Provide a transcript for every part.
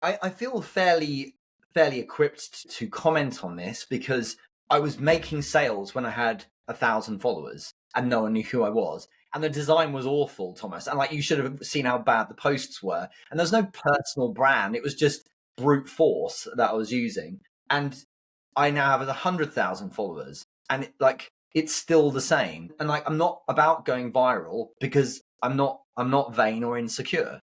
I feel fairly equipped to comment on this because I was making sales when I had 1,000 followers and no one knew who I was. And the design was awful, Thomas. And like, you should have seen how bad the posts were. And there's no personal brand. It was just brute force that I was using. And I now have 100,000 followers, and it's still the same. And like, I'm not about going viral because I'm not vain or insecure.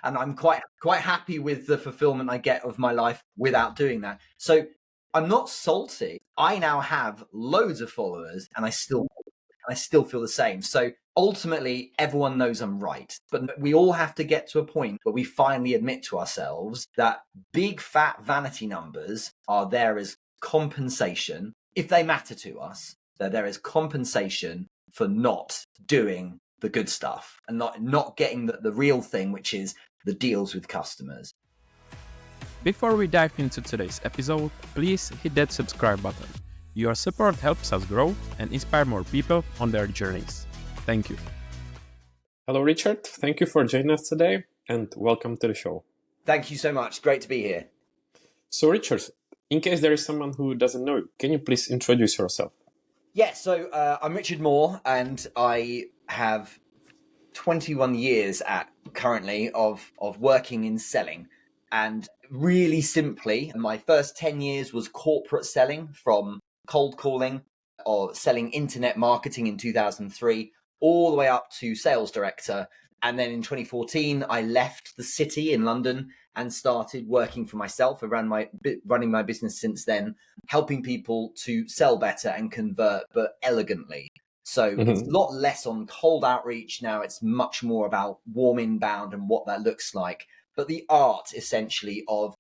And I'm quite happy with the fulfillment I get of my life without doing that. So I'm not salty. I now have loads of followers, and I still feel the same. So ultimately, everyone knows I'm right. But we all have to get to a point where we finally admit to ourselves that big fat vanity numbers are there as compensation. If they matter to us, they're there as compensation for not doing the good stuff and not getting the real thing, which is the deals with customers. Before we dive into today's episode, please hit that subscribe button. Your support helps us grow and inspire more people on their journeys. Thank you. Hello, Richard. Thank you for joining us today and welcome to the show. Thank you so much. Great to be here. So, Richard, in case there is someone who doesn't know you, can you please introduce yourself? Yeah, so I'm Richard Moore, and I have 21 years currently of working in selling. And really simply, my first 10 years was corporate selling, from cold calling or selling internet marketing in 2003, all the way up to sales director. And then in 2014, I left the city in London and started working for myself. I running my business since then, helping people to sell better and convert, but elegantly. So it's a lot less on cold outreach now. It's much more about warm inbound and what that looks like. But the art, essentially, of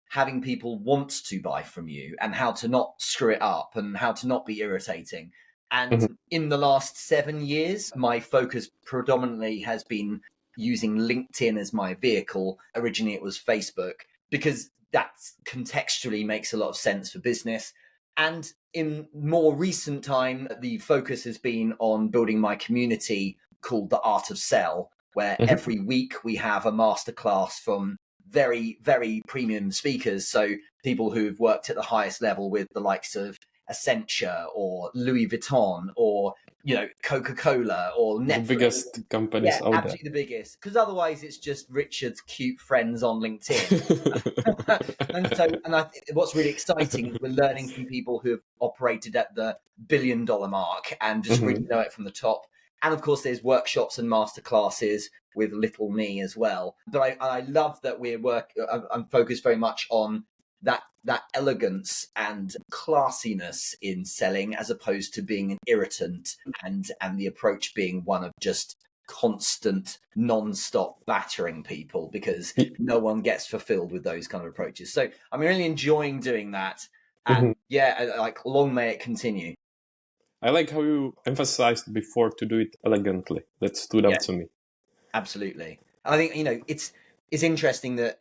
having people want to buy from you and how to not screw it up and how to not be irritating. And in the last 7 years, my focus predominantly has been using LinkedIn as my vehicle. Originally, it was Facebook, because that contextually makes a lot of sense for business. And in more recent time, the focus has been on building my community called The Art of Sell, where every week we have a masterclass from very, very premium speakers. So people who've worked at the highest level with the likes of Accenture or Louis Vuitton or, Coca-Cola or Netflix. The biggest companies out there. Absolutely the biggest. Because otherwise it's just Richard's cute friends on LinkedIn. What's really exciting is we're learning from people who have operated at the $1 billion mark and just really know it from the top. And of course, there's workshops and masterclasses with little me as well. But I love that I'm focused very much on that elegance and classiness in selling, as opposed to being an irritant and the approach being one of just constant non-stop battering people, because no one gets fulfilled with those kind of approaches. So I'm really enjoying doing that. And long may it continue. I like how you emphasized before to do it elegantly. That stood out to me. Absolutely. I think, it's interesting that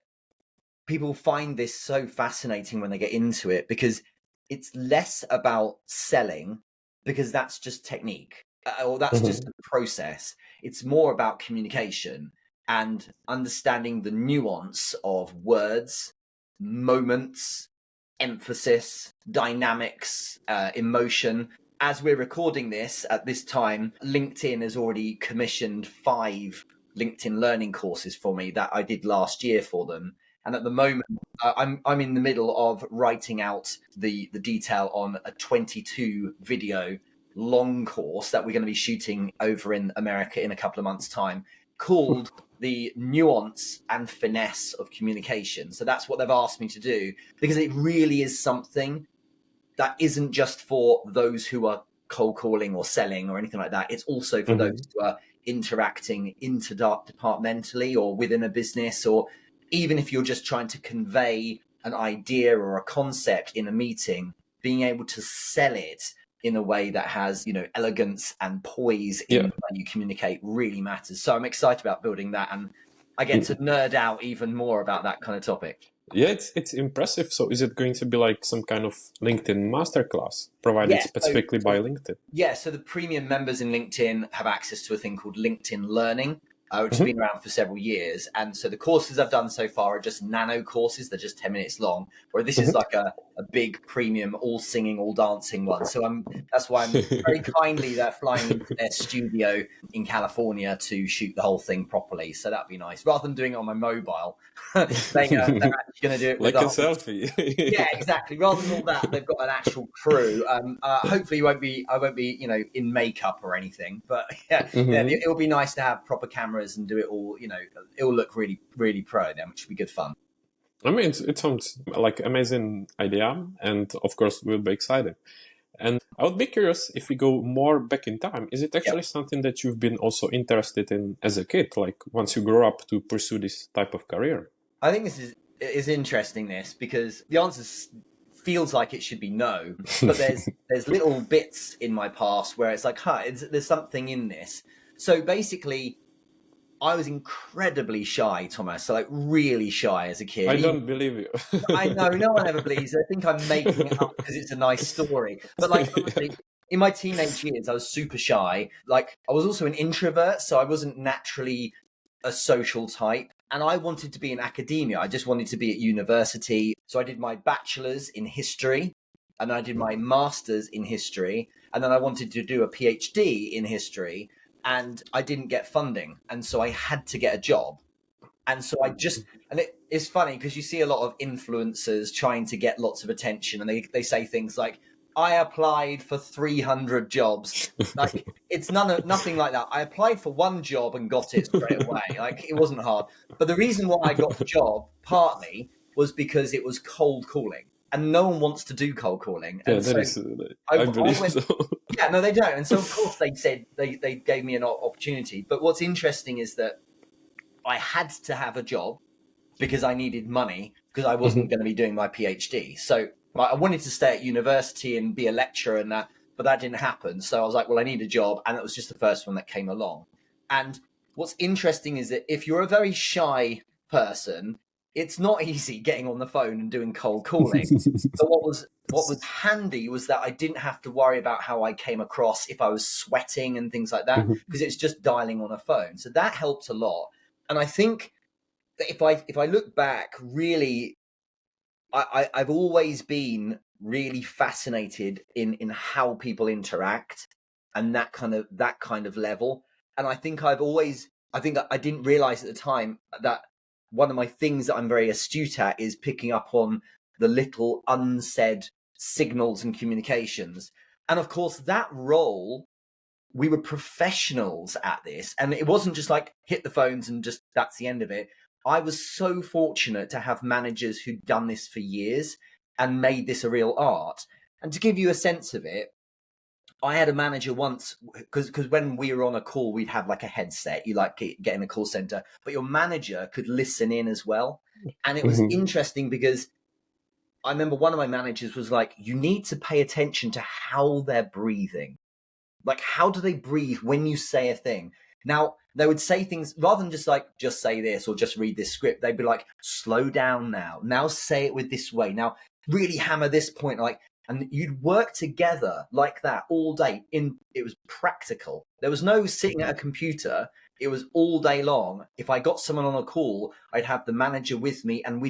people find this so fascinating when they get into it, because it's less about selling, because that's just technique or that's just a process. It's more about communication and understanding the nuance of words, moments, emphasis, dynamics, emotion. As we're recording this at this time, LinkedIn has already commissioned 5 LinkedIn learning courses for me that I did last year for them. And at the moment, I'm in the middle of writing out the detail on a 22 video long course that we're going to be shooting over in America in a couple of months' time, called The Nuance and Finesse of Communication. So that's what they've asked me to do, because it really is something that isn't just for those who are cold calling or selling or anything like that. It's also for those who are interacting interdepartmentally or within a business, or even if you're just trying to convey an idea or a concept in a meeting, being able to sell it in a way that has, elegance and poise in the way you communicate really matters. So I'm excited about building that, and I get to nerd out even more about that kind of topic. Yeah, it's impressive. So is it going to be like some kind of LinkedIn masterclass provided specifically by LinkedIn? Yeah, so the premium members in LinkedIn have access to a thing called LinkedIn Learning. which has been around for several years. And so the courses I've done so far are just nano courses. They're just 10 minutes long, where this is like a big premium, all singing, all dancing one. So that's why I'm very kindly they're flying into their studio in California to shoot the whole thing properly. So that'd be nice. Rather than doing it on my mobile, they're actually going to do it with like a whole, selfie. yeah, exactly. Rather than all that, they've got an actual crew. Hopefully, I won't be, in makeup or anything. But yeah, it will be nice to have proper cameras and do it all. It will look really, really pro then, which will be good fun. I mean, it sounds like amazing idea, and of course, we'll be excited. And I would be curious if we go more back in time. Is it actually something that you've been also interested in as a kid? Like once you grow up to pursue this type of career? I think this is interesting. This because the answer feels like it should be no, but there's little bits in my past where it's like, there's something in this. So basically, I was incredibly shy, Thomas. So like really shy as a kid. I don't believe you. I know, no one ever believes it. I think I'm making it up because it's a nice story. But like honestly, in my teenage years, I was super shy. Like I was also an introvert, so I wasn't naturally a social type. And I wanted to be in academia. I just wanted to be at university. So I did my bachelor's in history, and I did my master's in history, and then I wanted to do a PhD in history, and I didn't get funding. And so I had to get a job. And so it's funny because you see a lot of influencers trying to get lots of attention, and they say things like, I applied for 300 jobs. Like it's nothing like that. I applied for one job and got it straight away. Like it wasn't hard. But the reason why I got the job partly was because it was cold calling, and no one wants to do cold calling. And I believe so. Yeah, no, they don't. And so of course they said they gave me an opportunity. But what's interesting is that I had to have a job because I needed money because I wasn't going to be doing my PhD. So I wanted to stay at university and be a lecturer and that, but that didn't happen. So I was like, well, I need a job. And it was just the first one that came along. And what's interesting is that if you're a very shy person, it's not easy getting on the phone and doing cold calling. But what was handy was that I didn't have to worry about how I came across if I was sweating and things like that, because it's just dialing on a phone. So that helped a lot. And I think that if I look back, really, I've always been really fascinated in how people interact and that kind of level. And I think I didn't realize at the time that one of my things that I'm very astute at is picking up on the little unsaid signals and communications. And of course, that role, we were professionals at this, and it wasn't just like hit the phones and just that's the end of it. I was so fortunate to have managers who'd done this for years and made this a real art. And to give you a sense of it, I had a manager once, because when we were on a call, we'd have like a headset. You like get in a call center, but your manager could listen in as well. And it was interesting because I remember one of my managers was like, you need to pay attention to how they're breathing. Like, how do they breathe when you say a thing? Now, they would say things rather than just say this or just read this script. They'd be like, slow down now. Now say it with this way. Now really hammer this point. And you'd work together like that all day. It was practical. There was no sitting at a computer. It was all day long. If I got someone on a call, I'd have the manager with me, and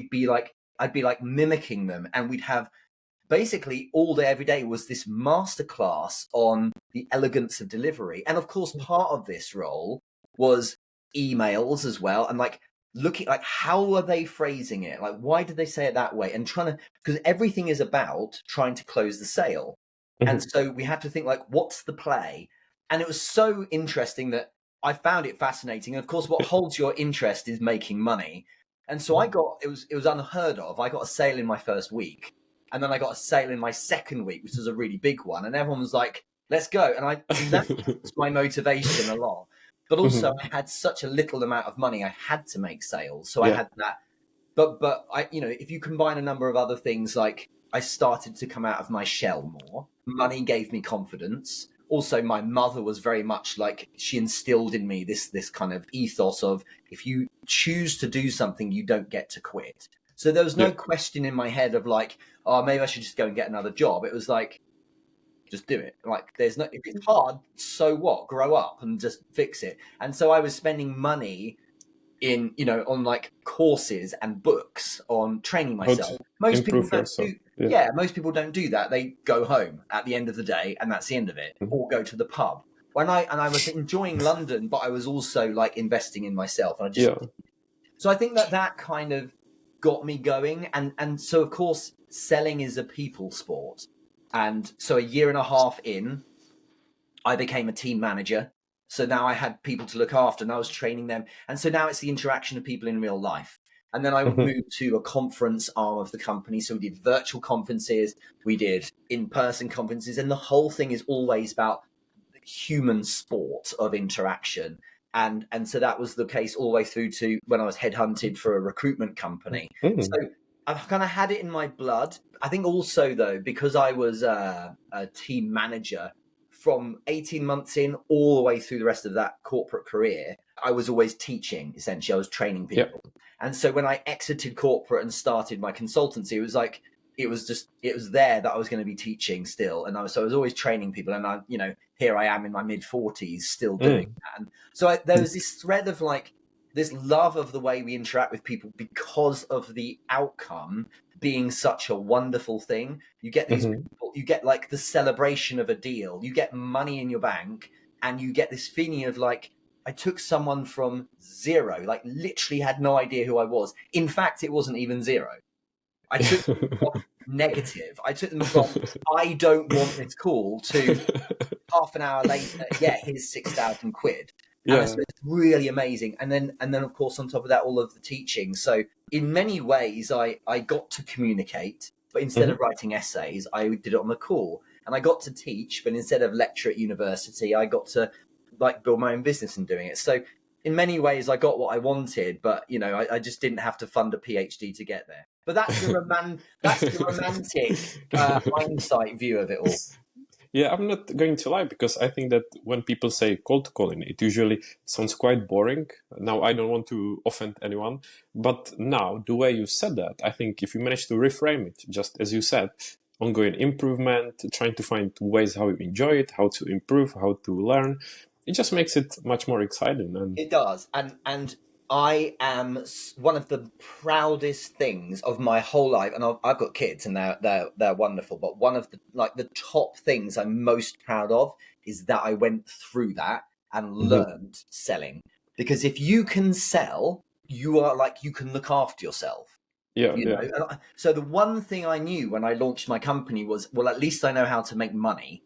I'd be like mimicking them, and we'd have basically all day, every day was this masterclass on the elegance of delivery. And of course, part of this role was emails as well. And like looking like, how are they phrasing it? Like, why did they say it that way? And because everything is about trying to close the sale. And so we have to think like, what's the play? And it was so interesting that I found it fascinating. And of course, what holds your interest is making money. And so it was unheard of. I got a sale in my first week. And then I got a sale in my second week, which was a really big one. And everyone was like, let's go. And that was my motivation a lot. But also I had such a little amount of money. I had to make sales. So I had that. But I, if you combine a number of other things, like I started to come out of my shell more. Money gave me confidence. Also, my mother was very much like, she instilled in me this kind of ethos of, if you choose to do something, you don't get to quit. So there was no question in my head of like, oh, maybe I should just go and get another job. It was like, just do it. Like, there's no, if it's hard, so what? Grow up and just fix it. And so I was spending money in, on like courses and books on training How myself. to Most people improve don't yourself. do, Yeah. yeah, most people don't do that. They go home at the end of the day and that's the end of it, or go to the pub. I was enjoying London, but I was also like investing in myself, and I just, Yeah. so I think that kind of got me going. And so of course selling is a people sport. And so a year and a half in, I became a team manager. So now I had people to look after and I was training them. And so now it's the interaction of people in real life. And then I moved to a conference arm of the company. So we did virtual conferences, we did in-person conferences, and the whole thing is always about human sport of interaction. And so that was the case all the way through to when I was headhunted for a recruitment company. So I've kind of had it in my blood. I think also, though, because I was a team manager from 18 months in all the way through the rest of that corporate career, I was always teaching, essentially. I was training people. Yeah. And so when I exited corporate and started my consultancy, it was like, it was there that I was going to be teaching still. And so I was always training people. And here I am in my mid 40s still doing that. And so there was this thread of like this love of the way we interact with people because of the outcome being such a wonderful thing. You get these people, you get like the celebration of a deal, you get money in your bank, and you get this feeling of like, I took someone from zero, like literally had no idea who I was. In fact, it wasn't even zero. I took them from negative. I took them from, I don't want this call, to half an hour later, yeah, here's 6,000 quid. Yeah. And so it's really amazing. And then of course, on top of that, all of the teaching. So in many ways, I got to communicate, but instead of writing essays, I did it on the call. And I got to teach, but instead of lecture at university, I got to like build my own business and doing it. So in many ways, I got what I wanted, but I just didn't have to fund a PhD to get there. But that's the romantic hindsight view of it all. Yeah, I'm not going to lie, because I think that when people say cold calling, it usually sounds quite boring. Now, I don't want to offend anyone, but now the way you said that, I think if you manage to reframe it, just as you said, ongoing improvement, trying to find ways how you enjoy it, how to improve, how to learn, it just makes it much more exciting. And It does. And I am one of the proudest things of my whole life, and I've got kids and they're wonderful, but one of the top things I'm most proud of is that I went through that and learned selling. Because if you can sell, you can look after yourself. yeah. And so the one thing I knew when I launched my company was, well, at least I know how to make money.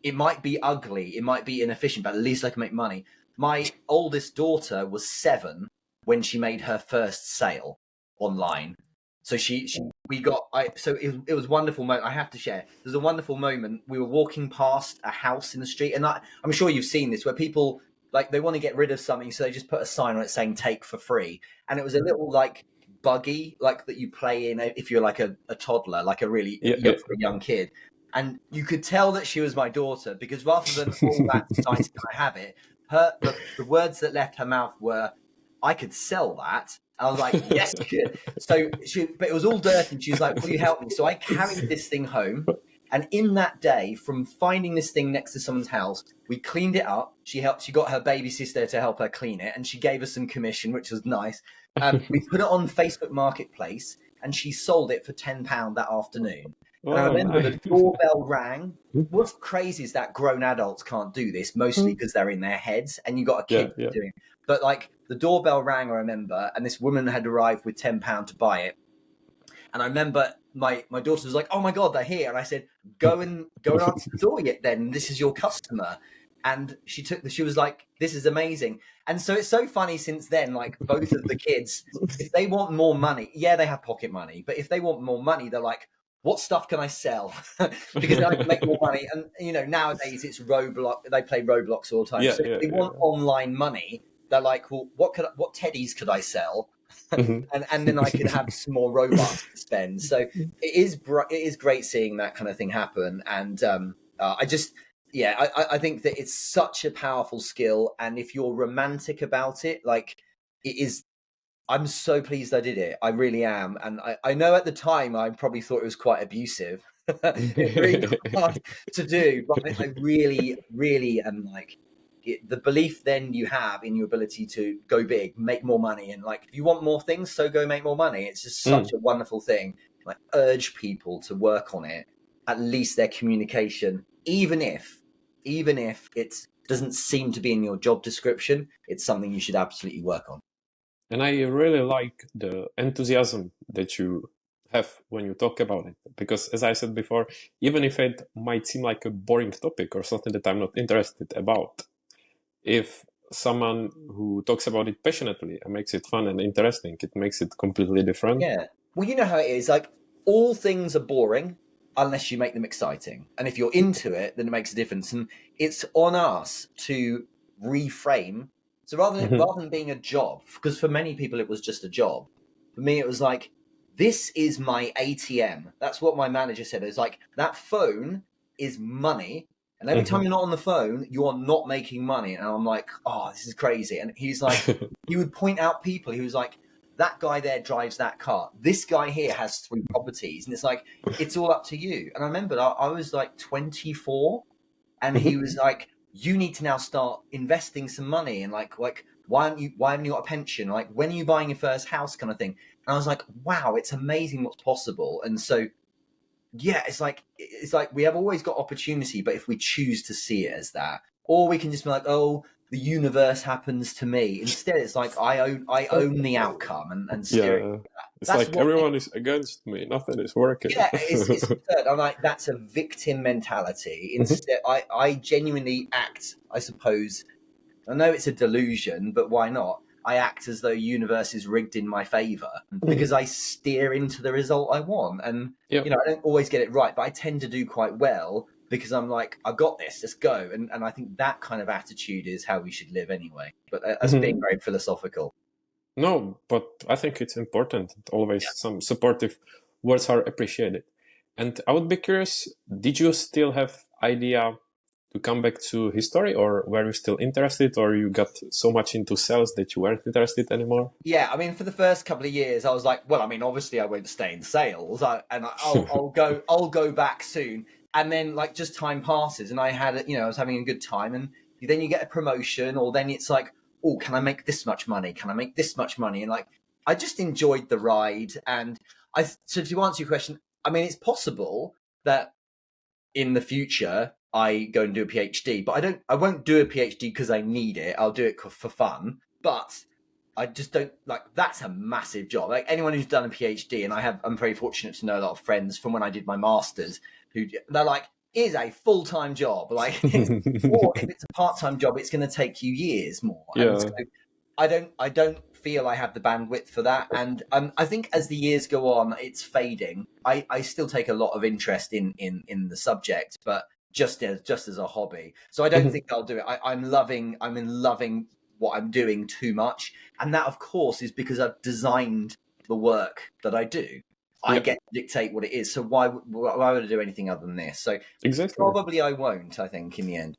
It might be ugly, it might be inefficient, but at least I can make money. My oldest daughter was 7 when she made her first sale online. So it was a wonderful moment. I have to share. There's a wonderful moment. We were walking past a house in the street, and I'm sure you've seen this, where people like they want to get rid of something, so they just put a sign on it saying "take for free." And it was a little like buggy, like that you play in if you're like a toddler, like a really young kid. And you could tell that she was my daughter, because rather than all that nice, can I have it? The words that left her mouth were, I could sell that. I was like, yes, you could. So but it was all dirty. She was like, will you help me? So I carried this thing home. And in that day, from finding this thing next to someone's house, we cleaned it up. She got her baby sister to help her clean it, and she gave us some commission, which was nice. We put it on Facebook Marketplace, and she sold it for £10 that afternoon. And I remember the doorbell rang. What's crazy is that grown adults can't do this, mostly because they're in their heads, and you got a kid doing it. But like the doorbell rang, I remember, and this woman had arrived with £10 to buy it. And I remember my daughter was like, "Oh my God, they're here!" And I said, "Go and answer the door yet. Then this is your customer." And she was like, "This is amazing." And so it's so funny since then. Like both of the kids, if they want more money, yeah, they have pocket money, but if they want more money, they're like, what stuff can I sell? Because I can make more money. And nowadays it's Roblox. They play Roblox all the time. So if they want online money, they're like, well, what teddies could I sell? And then I could have some more Robux to spend. So it is great seeing that kind of thing happen. And I think that it's such a powerful skill. And if you're romantic about it, like it is. I'm so pleased I did it. I really am. And I know at the time I probably thought it was quite abusive. It's really hard to do, but I really, really am like the belief then you have in your ability to go big, make more money, and like if you want more things, so go make more money. It's just such a wonderful thing. Like urge people to work on it, at least their communication, even if it doesn't seem to be in your job description, it's something you should absolutely work on. And I really like the enthusiasm that you have when you talk about it. Because as I said before, even if it might seem like a boring topic or something that I'm not interested about, if someone who talks about it passionately and makes it fun and interesting, it makes it completely different. Yeah. Well, you know how it is. Like all things are boring unless you make them exciting. And if you're into it, then it makes a difference. And it's on us to reframe. So rather than being a job, because for many people it was just a job. For me, it was like, this is my ATM. That's what my manager said. It's like that phone is money. And every time you're not on the phone, you are not making money. And I'm like, oh, this is crazy. And he's like, he would point out people. He was like, that guy there drives that car. This guy here has 3 properties. And it's like, it's all up to you. And I remember I was like 24 and he was like, you need to now start investing some money. And like, why haven't you got a pension? Like, when are you buying your first house kind of thing? And I was like, wow, it's amazing what's possible. And so, yeah, it's like we have always got opportunity, but if we choose to see it as that, or we can just be like, oh, the universe happens to me. Instead, it's like I own the outcome and steering. Yeah. It's That's like everyone is against me. Nothing is working. Yeah, it's absurd. I'm like, that's a victim mentality. Instead, I genuinely act, I suppose. I know it's a delusion, but why not? I act as though universe is rigged in my favor because I steer into the result I want. And, Yep. you know, I don't always get it right, but I tend to do quite well because I'm like, I got this, let's go. And I think that kind of attitude is how we should live anyway. But that's being very philosophical. No, but I think it's important. Always some supportive words are appreciated. And I would be curious, did you still have idea to come back to history, or were you still interested, or you got so much into sales that you weren't interested anymore? Yeah, I mean, for the first couple of years, I was like, well, I mean, obviously, I won't stay in sales, I'll go back soon. And then, like, just time passes, and I was having a good time, and then you get a promotion, or then it's like, oh, can I make this much money? Can I make this much money? And like, I just enjoyed the ride. And so to answer your question, I mean, it's possible that in the future I go and do a PhD, but I won't do a PhD because I need it. I'll do it for fun, but I just don't like, that's a massive job. Like anyone who's done a PhD, and I'm very fortunate to know a lot of friends from when I did my master's they're like, it is a full-time job. Like, or if it's a part-time job, it's going to take you years more. Yeah. And so I don't feel I have the bandwidth for that. And I think as the years go on, it's fading. I still take a lot of interest in the subject, but just as a hobby. So I don't think I'll do it. I'm loving what I'm doing too much. And that, of course, is because I've designed the work that I do. I get to dictate what it is. So why would I do anything other than this? So exactly. Probably I won't, I think, in the end.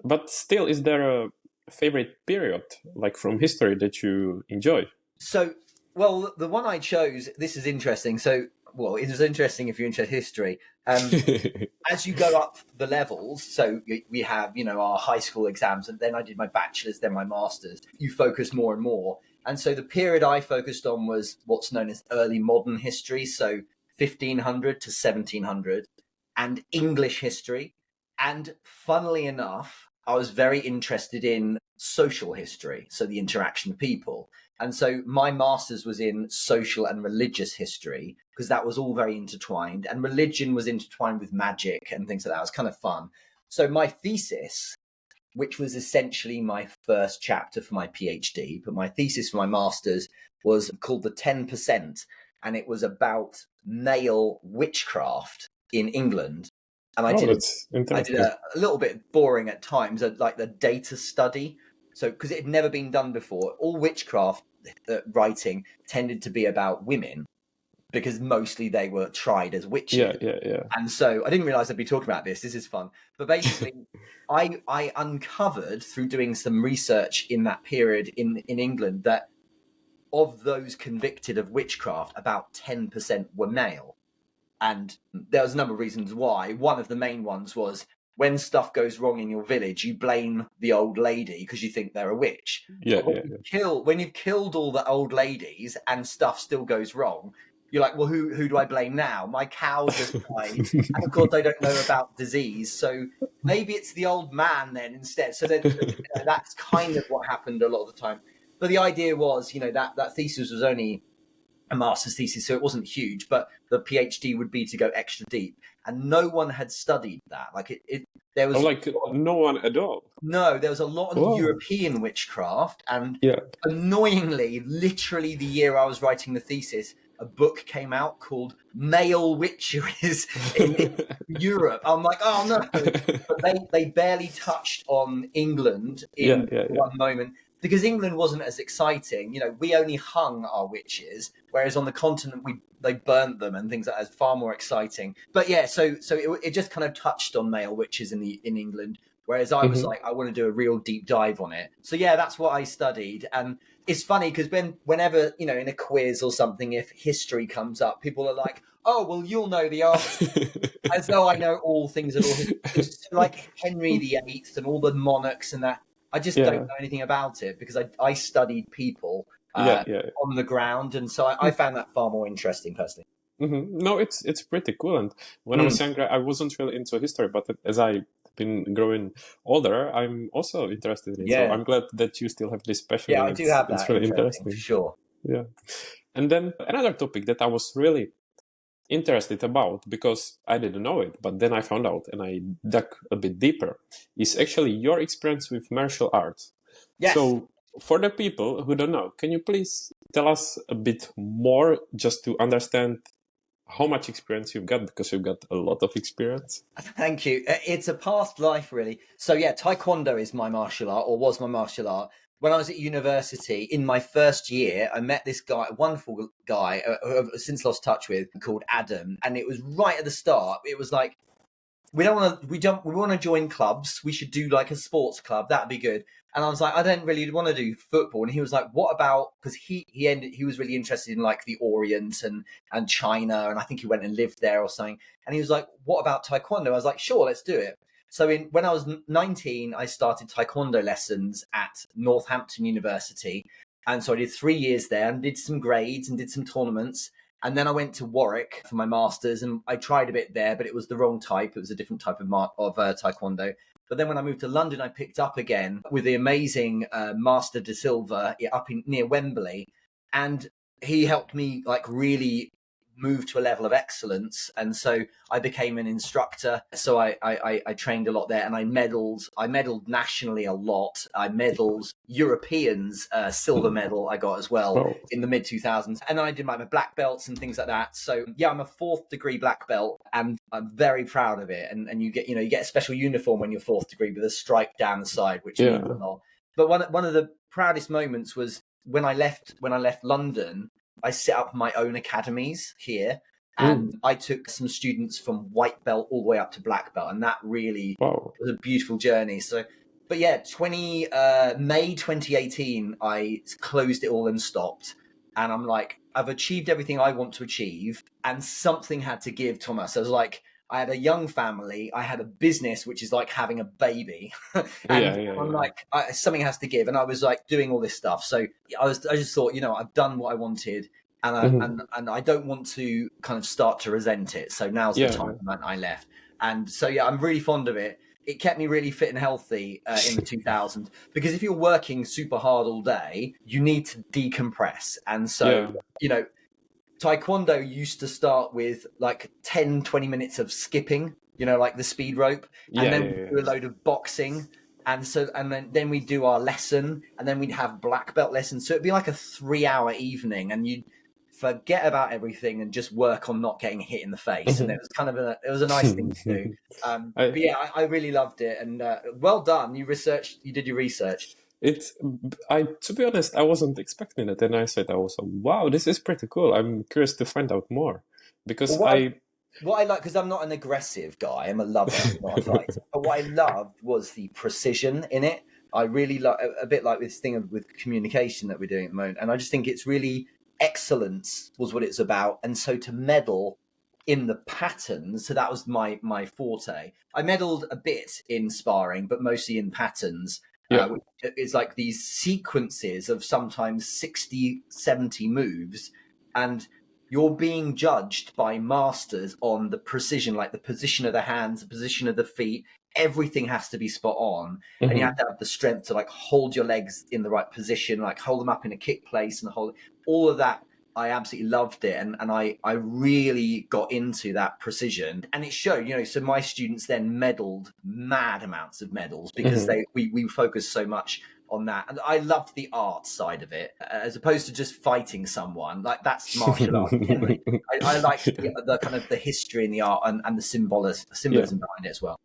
But still, is there a favorite period, like from history, that you enjoy? So, well, the one I chose, this is interesting. So, well, it was interesting if you're into history. As you go up the levels, so we have, our high school exams, and then I did my bachelor's, then my master's. You focus more and more. And so the period I focused on was what's known as early modern history, so 1500 to 1700, and English history. And funnily enough, I was very interested in social history, so the interaction of people. And so my master's was in social and religious history, because that was all very intertwined. And religion was intertwined with magic and things like that. It was kind of fun. So my thesis, which was essentially my first chapter for my PhD, but my thesis for my master's was called The 10%. And it was about male witchcraft in England. And I did a little bit boring at times, like the data study. So, because it had never been done before, all witchcraft writing tended to be about women, because mostly they were tried as witches. Yeah. And so I didn't realize I'd be talking about this. This is fun. But basically, I uncovered through doing some research in that period in England that of those convicted of witchcraft, about 10% were male. And there was a number of reasons why. One of the main ones was when stuff goes wrong in your village, you blame the old lady because you think they're a witch. Yeah, But when yeah, when you've killed all the old ladies and stuff still goes wrong, you're like, well, who do I blame now? My cow just died, and of course I don't know about disease, so maybe it's the old man then instead. So then that's kind of what happened a lot of the time. But the idea was, that thesis was only a master's thesis, so it wasn't huge, but the PhD would be to go extra deep, and no one had studied that. Like there was like no one at all. no, there was a lot of Whoa. European witchcraft, and Yeah. annoyingly, literally the year I was writing the thesis, a book came out called Male Witcheries in Europe. I'm like, oh no, but they barely touched on England in one moment. Because England wasn't as exciting, we only hung our witches, whereas on the continent they burnt them and things like that. It's far more exciting. But yeah, so it just kind of touched on male witches in England, whereas I was like, I want to do a real deep dive on it. So yeah, that's what I studied, and it's funny because whenever in a quiz or something, if history comes up, people are like, oh well, you'll know the answer, as though I know all things at all. It's like Henry VIII and all the monarchs and that. I just don't know anything about it because I studied people on the ground, and so I found that far more interesting personally. No, it's pretty cool. And when I was younger, I wasn't really into history, but as I've been growing older, I'm also interested in it. So I'm glad that you still have this passion. Yeah, I do have that. It's really interesting. For sure. Yeah. And then another topic that I was really interested about, because I didn't know it, but then I found out and I dug a bit deeper, is actually your experience with martial arts. Yes. So for the people who don't know, can you please tell us a bit more just to understand how much experience you've got, because you've got a lot of experience? Thank you. It's a past life, really. So yeah, Taekwondo is my martial art, or was my martial art. When I was at university, in my first year, I met this guy, a wonderful guy, who I've since lost touch with, called Adam. And it was right at the start. It was like, we want to join clubs. We should do like a sports club. That'd be good. And I was like, I don't really want to do football. And he was like, what about, because he was really interested in like the Orient and China. And I think he went and lived there or something. And he was like, what about Taekwondo? I was like, sure, let's do it. So when I was 19, I started Taekwondo lessons at Northampton University. And so I did 3 years there and did some grades and did some tournaments. And then I went to Warwick for my master's, and I tried a bit there, but it was the wrong type. It was a different type of Taekwondo. But then when I moved to London, I picked up again with the amazing Master De Silva up near Wembley. And he helped me like really move to a level of excellence. And so I became an instructor. So I trained a lot there, and I medaled nationally a lot. I medaled Europeans, silver medal I got as well in the mid 2000s. And then I did my black belts and things like that. So yeah, I'm a 4th degree black belt, and I'm very proud of it. And you get a special uniform when you're 4th degree with a stripe down the side, which means a lot. But one of the proudest moments was when I left London. I set up my own academies here, and I took some students from white belt all the way up to black belt, and that really was a beautiful journey. So, but yeah, May 2018, I closed it all and stopped, and I'm like, I've achieved everything I want to achieve, and something had to give, Thomas. I was like, I had a young family. I had a business, which is like having a baby. I'm like, something has to give. And I was like doing all this stuff. So I just thought, I've done what I wanted, and I don't want to kind of start to resent it. So now's the time that I left. And so, yeah, I'm really fond of it. It kept me really fit and healthy in the 2000s, because if you're working super hard all day, you need to decompress. And so, Taekwondo used to start with like 10, 20 minutes of skipping, like the speed rope. And then we do a load of boxing. And then we do our lesson, and then we'd have black belt lessons. So it'd be like a 3-hour evening, and you'd forget about everything and just work on not getting hit in the face. And it was kind of it was a nice thing to do. But yeah, I really loved it. And well done. You did your research. To be honest, I wasn't expecting it, and I said, wow, this is pretty cool. I'm curious to find out more, because what I like, because I'm not an aggressive guy, I'm a lover, not a fighter. But what I loved was the precision in it. I really love, a bit like this thing with communication that we're doing at the moment, and I just think it's really excellence was what it's about. And so to medal in the patterns. So that was my forte. I meddled a bit in sparring, but mostly in patterns. Which is like these sequences of sometimes 60, 70 moves, and you're being judged by masters on the precision, like the position of the hands, the position of the feet. Everything has to be spot on, and you have to have the strength to like hold your legs in the right position, like hold them up in a kick place, and hold all of that. I absolutely loved it, and I really got into that precision, and it showed. So my students then medaled mad amounts of medals because we focused so much on that, and I loved the art side of it as opposed to just fighting someone. Like that's martial art. I liked the kind of the history and the art and the symbolism behind it as well.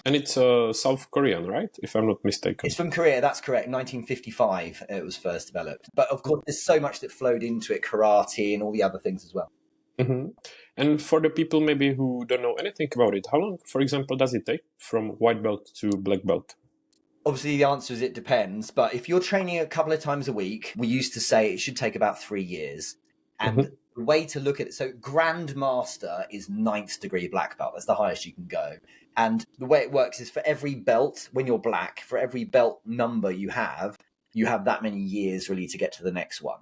And it's South Korean, right? If I'm not mistaken. It's from Korea, that's correct. 1955 it was first developed. But of course, there's so much that flowed into it, karate and all the other things as well. And for the people maybe who don't know anything about it, how long, for example, does it take from white belt to black belt? Obviously, the answer is it depends. But if you're training a couple of times a week, we used to say it should take about 3 years. And the way to look at it, so Grandmaster is 9th degree black belt. That's the highest you can go. And the way it works is for every belt, when you're black, for every belt number you have that many years really to get to the next one.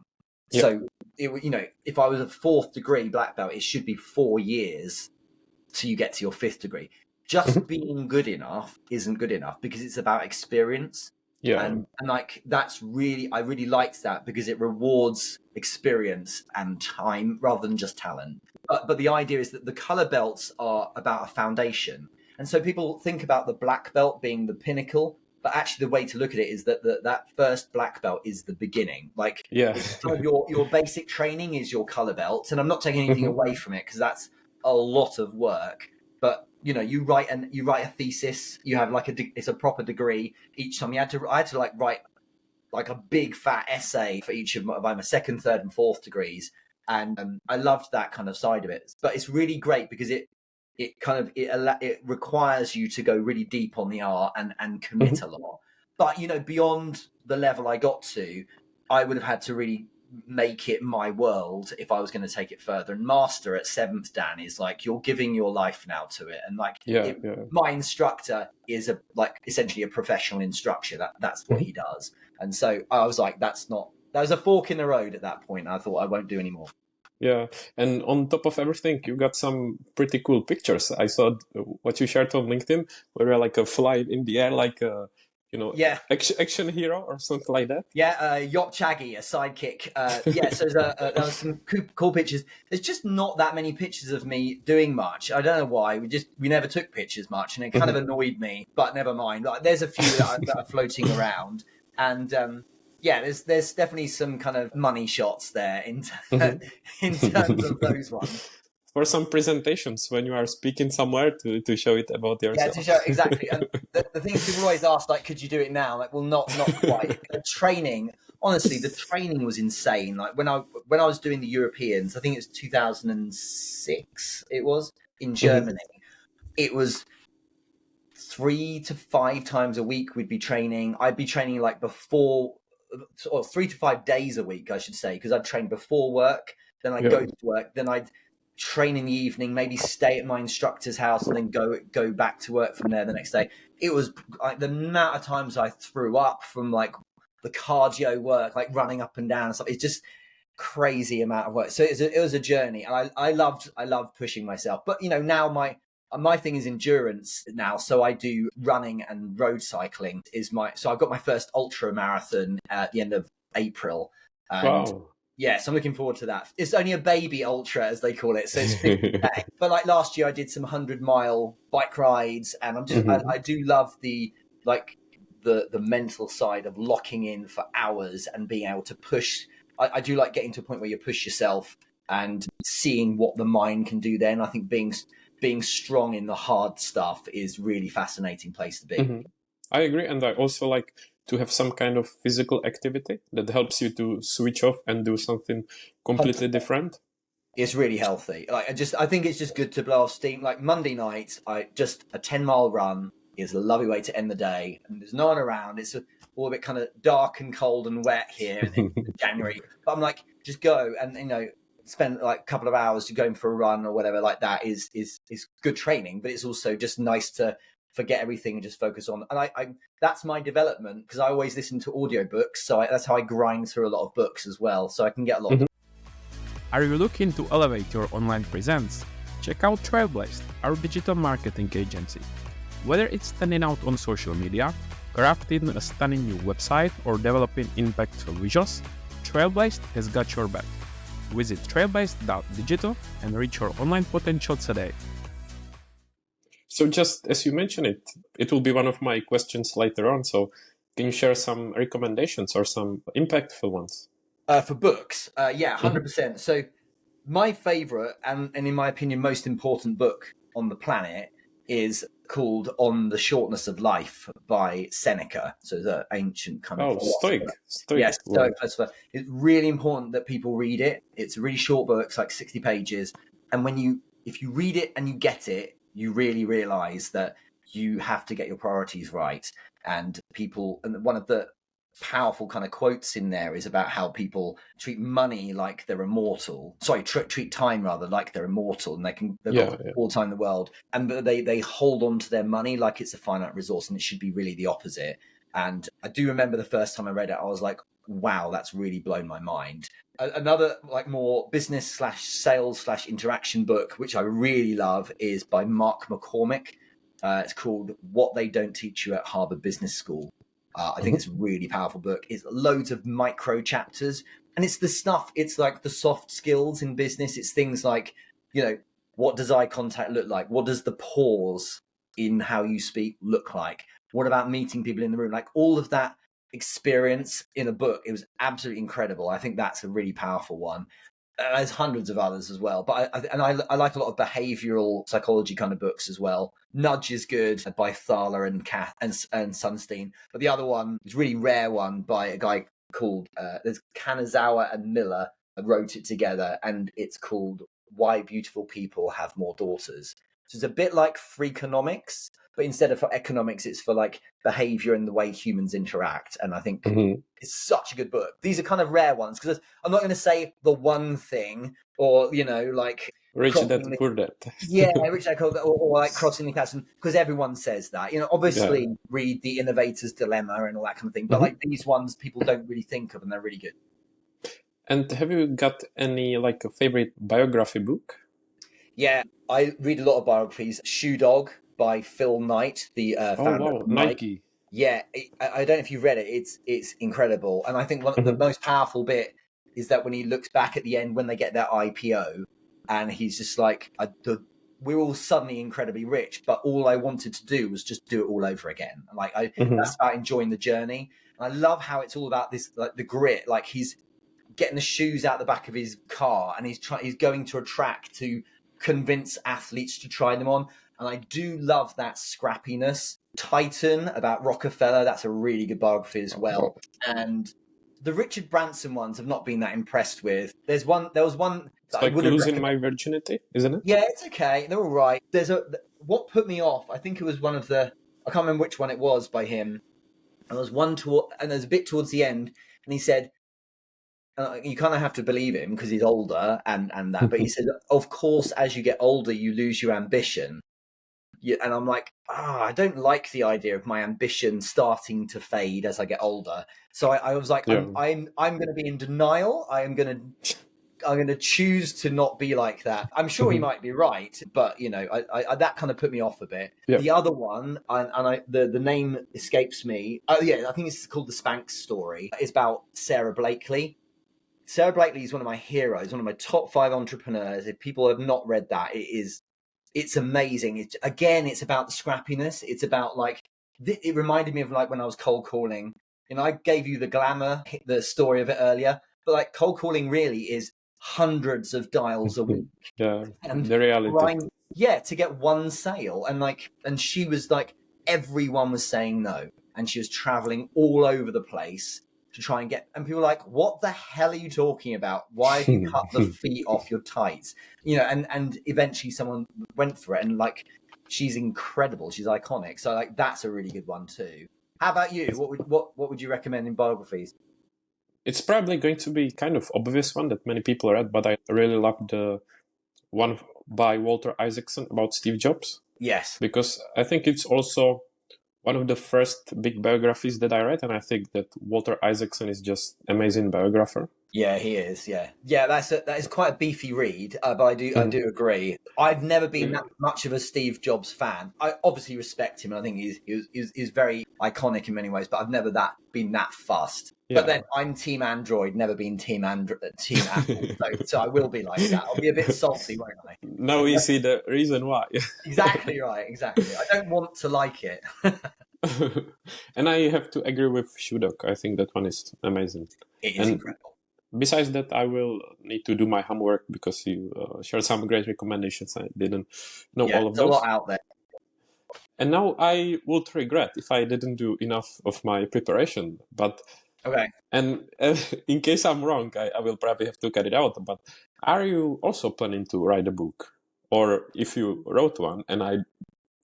Yep. So, if I was a 4th degree black belt, it should be 4 years till you get to your 5th degree. Just being good enough isn't good enough because it's about experience. Yeah. And like, that's really, I really liked that because it rewards experience and time rather than just talent. But the idea is that the color belts are about a foundation. And so people think about the black belt being the pinnacle, but actually the way to look at it is that that first black belt is the beginning. Like your basic training is your color belt. And I'm not taking anything away from it because that's a lot of work. But you write a thesis. You have it's a proper degree each time. I had to write like a big fat essay for each of my 2nd, 3rd, and 4th degrees, and I loved that kind of side of it. But it's really great because it requires you to go really deep on the art and commit a lot. But beyond the level I got to, I would have had to really make it my world if I was going to take it further. And master at 7th Dan is like you're giving your life now to it, and my instructor is essentially a professional instructor. That's what he does. And so I was like, that was a fork in the road at that point. I thought I won't do anymore. Yeah, and on top of everything, you got some pretty cool pictures. I saw what you shared on LinkedIn, where you're like a fly in the air, like a action hero or something like that. Yeah, Yacht Chaggy, a sidekick. So there was some cool pictures. There's just not that many pictures of me doing much. I don't know why. We never took pictures much, and it kind of annoyed me. But never mind. Like, there's a few that are floating around, and there's definitely some kind of money shots there in terms of those ones. For some presentations when you are speaking somewhere to show it about yourself. Yeah, to show exactly. And the thing is, people always ask, like, could you do it now? Like, well, not quite. The training, honestly, the training was insane. Like when I was doing the Europeans, I think it was 2006. It was in Germany. It was 3 to 5 times a week we'd be training. I'd be training like before, or 3 to 5 days a week, I should say, because I'd train before work, then I'd go to work, then I'd train in the evening, maybe stay at my instructor's house, and then go back to work from there the next day. It was like the amount of times I threw up from like the cardio work, like running up and down and stuff. It's just crazy amount of work. So it was a journey, and I loved pushing myself. But now my thing is endurance now, so I do running and road cycling so I've got my first ultra marathon at the end of April. And wow. Yeah, so I'm looking forward to that. It's only a baby ultra, as they call it, so it's 50K. But like last year, I did some 100-mile bike rides, and I do love the mental side of locking in for hours and being able to push. I do like getting to a point where you push yourself and seeing what the mind can do. Then I think being strong in the hard stuff is really fascinating place to be. I agree, and I also like to have some kind of physical activity that helps you to switch off and do something completely 100%. Different. It's really healthy. I think it's just good to blow off steam. Like Monday night, a 10-mile run is a lovely way to end the day, and there's no one around. It's all a bit kind of dark and cold and wet here in January, but I'm like, just go and spend like a couple of hours going for a run or whatever like that is good training, but it's also just nice to forget everything and just focus on. And I that's my development, because I always listen to audiobooks, so that's how I grind through a lot of books as well, so I can get a lot. Are you looking to elevate your online presence? Check out Trailblazed, our digital marketing agency. Whether it's standing out on social media, crafting a stunning new website, or developing impactful visuals, Trailblazed has got your back. Visit trailblazed.digital and reach your online potential today. So just as you mentioned it will be one of my questions later on. So can you share some recommendations or some impactful ones? For books, yeah, 100%. So my favorite, and in my opinion, most important book on the planet is called On the Shortness of Life by Seneca. So the ancient kind of Stoic. Yes, Stoic philosopher. It's really important that people read it. It's a really short book, it's like 60 pages. And if you read it and you get it, you really realize that you have to get your priorities right. And one of the powerful kind of quotes in there is about how people treat money like they're immortal. Sorry, treat time rather like they're immortal, and they've got all the time in the world, and they hold on to their money like it's a finite resource, and it should be really the opposite. And I do remember the first time I read it, I was like, wow, that's really blown my mind. Another like more business / sales / interaction book, which I really love, is by Mark McCormick. It's called What They Don't Teach You at Harvard Business School. I think it's a really powerful book. It's loads of micro chapters, and it's the stuff, it's like the soft skills in business. It's things like, what does eye contact look like? What does the pause in how you speak look like? What about meeting people in the room? Like all of that experience in a book. It was absolutely incredible. I think that's a really powerful one. There's hundreds of others as well, but I like a lot of behavioral psychology kind of books as well. Nudge is good by Thaler and Sunstein, but the other one is a really rare one by a guy called there's Kanazawa and Miller wrote it together, and it's called Why Beautiful People Have More Daughters. So it's a bit like Freakonomics, but instead of for economics, it's for like behavior and the way humans interact. And I think it's such a good book. These are kind of rare ones, because I'm not going to say the one thing, or like Rich Dad Poor Dad. Yeah, Rich Dad or like crossing the chasm, because everyone says that. Obviously read The Innovator's Dilemma and all that kind of thing, but like these ones people don't really think of, and they're really good. And have you got any like a favorite biography book? Yeah, I read a lot of biographies. Shoe Dog by Phil Knight, the founder of Nike. Yeah, I don't know if you've read it. It's incredible, and I think one of the most powerful bit is that when he looks back at the end when they get their IPO, and he's just like, we're all suddenly incredibly rich, but all I wanted to do was just do it all over again. Like that's about enjoying the journey. And I love how it's all about this, like the grit. Like he's getting the shoes out the back of his car, and he's going to a track to convince athletes to try them on. And I do love that scrappiness. Titan about Rockefeller, that's a really good biography as well. And the Richard Branson ones have not been that impressed with. There was one it's like Losing My Virginity, isn't it? Yeah, it's okay. They're all right. What put me off, I think it was I can't remember which one it was by him. And there was one and there's a bit towards the end, and he said, you kind of have to believe him because he's older and that, but he said, of course, as you get older, you lose your ambition. And I'm like, I don't like the idea of my ambition starting to fade as I get older. So I was like, I'm going to be in denial. I'm going to choose to not be like that. I'm sure he might be right, but I that kind of put me off a bit. The other one, the name escapes me. I think it's called The Spanx Story. It's about Sarah Blakely. Sarah Blakely is one of my heroes, one of my top 5 entrepreneurs. If people have not read that, it's amazing. It's about the scrappiness. It's about it reminded me of like when I was cold calling. I gave you the glamour, the story of it earlier, but like cold calling really is hundreds of dials a week. And the reality. To get one sale. And she was like, everyone was saying no. And she was traveling all over the place to try and and people were like, what the hell are you talking about? Why have you cut the feet off your tights? And eventually someone went for it, and she's incredible. She's iconic. So that's a really good one too. How about you? What would you recommend in biographies? It's probably going to be kind of obvious one that many people read, but I really love the one by Walter Isaacson about Steve Jobs, Yes. because I think it's also one of the first big biographies that I read, and I think that Walter Isaacson is just amazing biographer. Yeah, he is. Yeah, yeah. That is quite a beefy read, but I do Mhm. agree. I've never been Yeah. that much of a Steve Jobs fan. I obviously respect him, and I think he's very iconic in many ways. But I've never been that fussed. But Yeah. then I'm Team Android, never been Team Apple. So I will be like that. I'll be a bit salty, won't I? Now we see the reason why. Exactly right. Exactly. I don't want to like it. And I have to agree with Shudok. I think that one is amazing. It is And incredible. besides that, I will need to do my homework because you shared some great recommendations. I didn't know Yeah, all of there's a lot those. out there. And now I would regret if I didn't do enough of my preparation. But Okay. and in case I'm wrong, I will probably have to cut it out. But are you also planning to write a book, or if you wrote one and I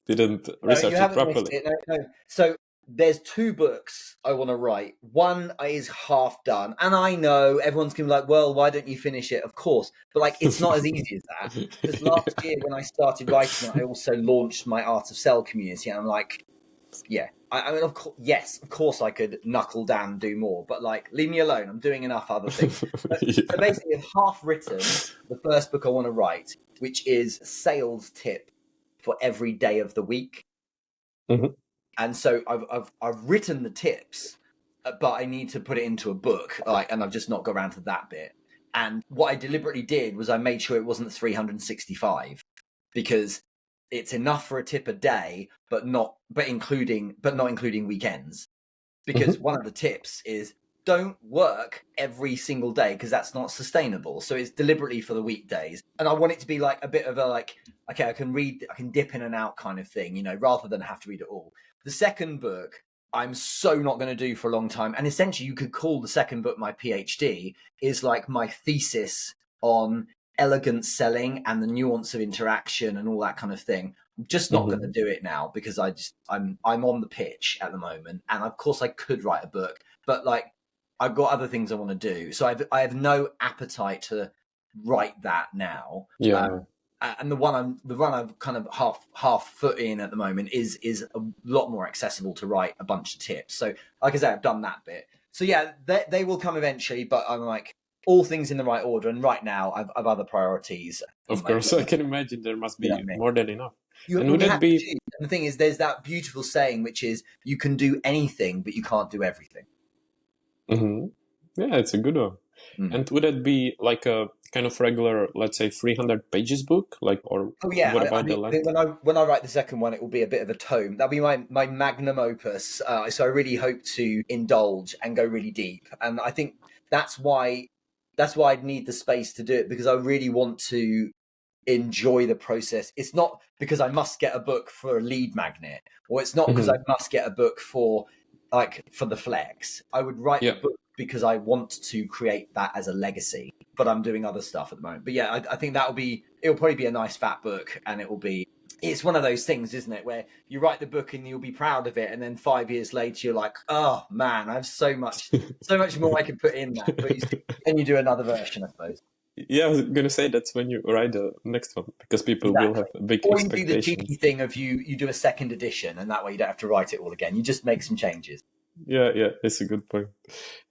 didn't No, you research it haven't missed properly? it. No, no. So there's two books I want to write. One is half done, and I know everyone's gonna be like, "Well, why don't you finish it?" Of course, but like, it's not as easy as that. Because last year when I started writing it, I also launched my Art of Sell community, and I'm like, yeah. I mean, of course, yes, of course, I could knuckle down and do more, but like, leave me alone. I'm doing enough other things. So Yeah. basically, I've half written the first book I want to write, which is sales tip for every day of the week. Mhm. And so I've written the tips, but I need to put it into a book, like, and I've just not got around to that bit. And what I deliberately did was I made sure it wasn't 365, because it's enough for a tip a day, but not including weekends. Because Mhm. one of the tips is don't work every single day because that's not sustainable. So it's deliberately for the weekdays. And I want it to be like a bit of a like, okay, I can dip in and out kind of thing, rather than have to read it all. The second book, I'm so not going to do for a long time. And essentially, you could call the second book my PhD, is like my thesis on elegant selling and the nuance of interaction and all that kind of thing. I'm just not going to Mhm. do it now because I'm on the pitch at the moment, and of course I could write a book, but like I've got other things I want to do, so I have no appetite to write that now. Yeah. And the one I've kind of half foot in at the moment is a lot more accessible to write a bunch of tips. So like I say, I've done that bit. So yeah, they will come eventually, but I'm like all things in the right order. And right now, I've other priorities. Of Like, course, I can imagine there must you know be what I mean? more than enough. You, And well, would you that have to be choose. And the thing is, there's that beautiful saying, which is you can do anything, but you can't do everything. Mhm. Yeah, it's a good one. Mm. And would it be like a kind of regular, let's say, 300 pages book? Like, or Oh yeah, what I about the mean, length? when I write the second one, it will be a bit of a tome. That'll be my magnum opus. So I really hope to indulge and go really deep. And I think that's why I'd need the space to do it, because I really want to enjoy the process. It's not because I must get a book for a lead magnet, or it's not because I Mhm. must get a book for the flex. I would write the Yeah. book because I want to create that as a legacy. But I'm doing other stuff at the moment. But yeah, I think it'll probably be a nice fat book, and it's one of those things, isn't it, where you write the book and you'll be proud of it, and then 5 years later you're like, oh man, I have so much more I could put in that. But then you do another version, I suppose. Yeah, I was gonna say that's when you write the next one because people will Exactly. have big Or you do the cheeky expectations. thing of you do a second edition, and that way you don't have to write it all again. You just make some changes. Yeah, yeah, it's a good point.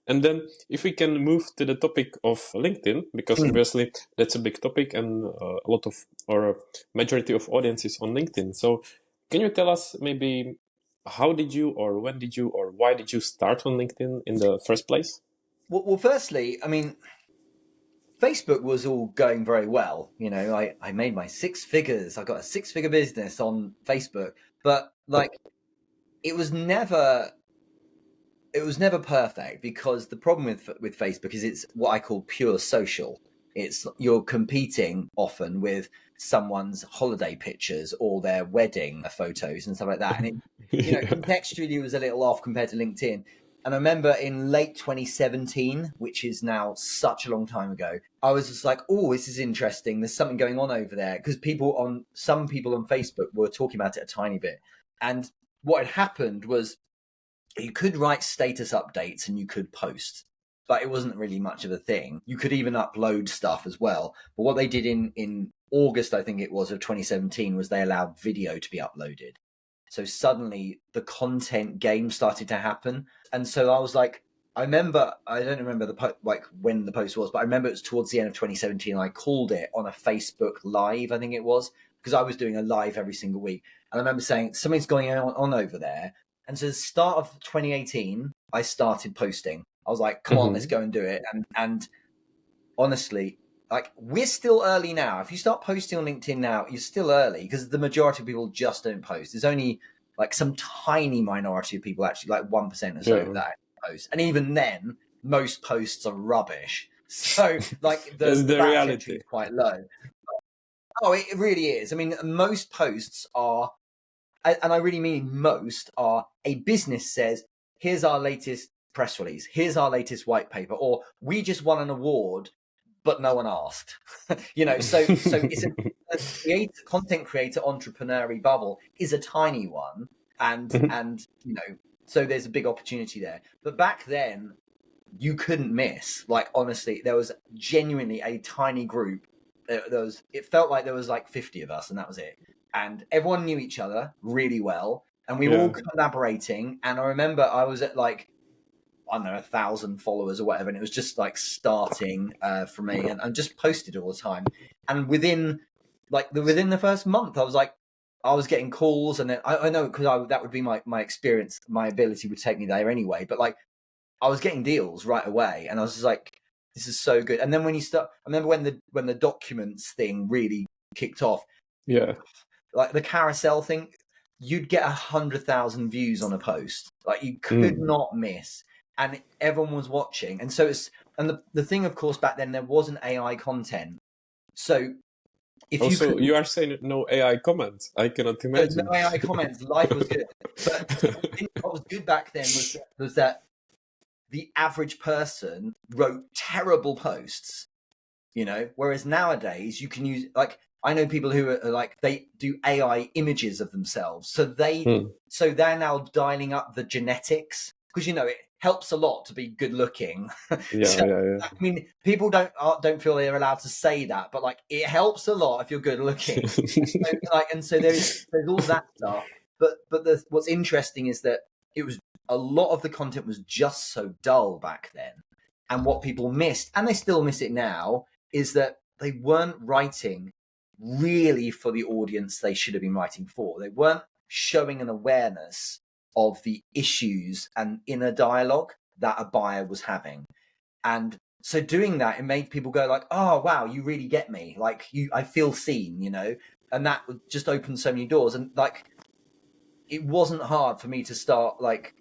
And then if we can move to the topic of LinkedIn, because Mm. obviously that's a big topic and a lot of or a majority of audience is on LinkedIn. So can you tell us maybe how did you or when did you or why did you start on LinkedIn in the first place? Well, firstly, I mean, Facebook was all going very well. I made my six figures. I got a six-figure business on Facebook, but like it was never perfect, because the problem with Facebook is it's what I call pure social. It's you're competing often with someone's holiday pictures or their wedding photos and stuff like that, and Yeah. contextually was a little off compared to LinkedIn. And I remember in late 2017, which is now such a long time ago, I was just like, oh, this is interesting. There's something going on over there, because some people on Facebook were talking about it a tiny bit. And what had happened was you could write status updates and you could post. but it wasn't really much of a thing. You could even upload stuff as well. But what they did in August, I think it was, of 2017, was they allowed video to be uploaded. So suddenly the content game started to happen. And so I was like, I don't remember like when the post was, but I remember it was towards the end of 2017. I called it on a Facebook Live, I think it was, because I was doing a live every single week. And I remember saying, something's going on over there. And so the start of 2018, I started posting. I was like, come on, let's go and do it. And honestly, like, we're still early now. If you start posting on LinkedIn now, you're still early, because the majority of people just don't post. There's only like some tiny minority of people, actually, like 1% or so, that post. And even then, most posts are rubbish. So like the barrier to entry is quite low. Oh, it really is. I mean, most posts are, and I really mean most, are a business says, here's our latest press release, here's our latest white paper, or we just won an award, but no one asked. You know, so it's a content creator entrepreneurial bubble is a tiny one, and you know, so there's a big opportunity there. But back then, you couldn't miss. Like, honestly, there was genuinely a tiny group. It felt like there was like 50 of us, and that was it. And everyone knew each other really well, and we were all collaborating. And I remember I was at like, I don't know, 1,000 followers or whatever, and it was just like starting for me, and I just posted all the time. And within the first month, I was getting calls, and then I know, because that would be my experience, my ability would take me there anyway. But like, I was getting deals right away, and I was just like, this is so good. And then when you start, I remember when the documents thing really kicked off. Yeah. Like the carousel thing, you'd get 100,000 views on a post. Like, you could not miss. And everyone was watching. And so the thing, of course, back then, there wasn't AI content. So if you are saying no AI comments, I cannot imagine. No AI comments, life was good. But what was good back then was that the average person wrote terrible posts, you know, whereas nowadays you can use, like, I know people who are like, they do AI images of themselves. So they're now dialing up the genetics, because, you know, it helps a lot to be good looking. Yeah. I mean, people don't feel they're allowed to say that, but like, it helps a lot if you're good looking. So there's all that stuff. But what's interesting is that a lot of the content was just so dull back then. And what people missed, and they still miss it now, is that they weren't writing really for the audience they should have been writing for. They weren't showing an awareness of the issues and inner dialogue that a buyer was having. And so doing that, it made people go like, oh, wow, you really get me. Like, I feel seen, you know, and that just opened so many doors. And like, it wasn't hard for me to start like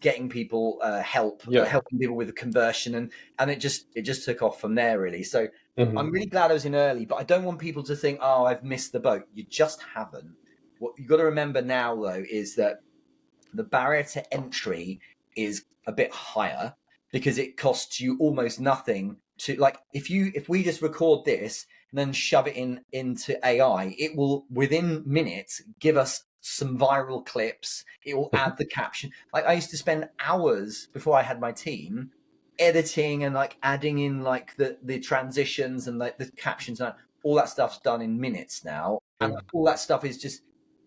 getting people helping people with the conversion, and it just took off from there, really. So I'm really glad I was in early, but I don't want people to think, oh, I've missed the boat. You just haven't. What you've got to remember now, though, is that the barrier to entry is a bit higher, because it costs you almost nothing to, like, if we just record this and then shove it into AI, it will within minutes give us some viral clips. It will add the caption. Like, I used to spend hours before I had my team editing and like adding in like the transitions and like the captions, and all that stuff's done in minutes now. And all that stuff is just,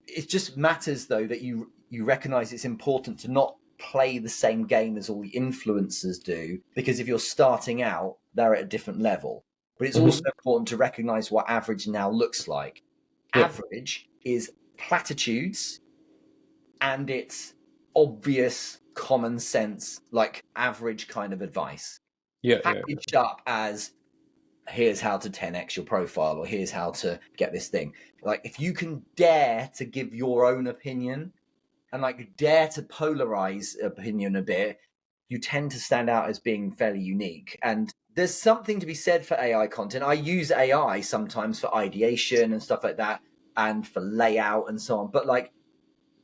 it just matters though that you recognize it's important to not play the same game as all the influencers do, because if you're starting out, they're at a different level. But it's also important to recognize what average now looks like. Average is platitudes, and it's obvious common sense, like average kind of advice, packaged up as, here's how to 10x your profile, or here's how to get this thing. Like, if you can dare to give your own opinion and like dare to polarize opinion a bit, you tend to stand out as being fairly unique. And there's something to be said for AI content. I use AI sometimes for ideation and stuff like that, and for layout and so on. But like,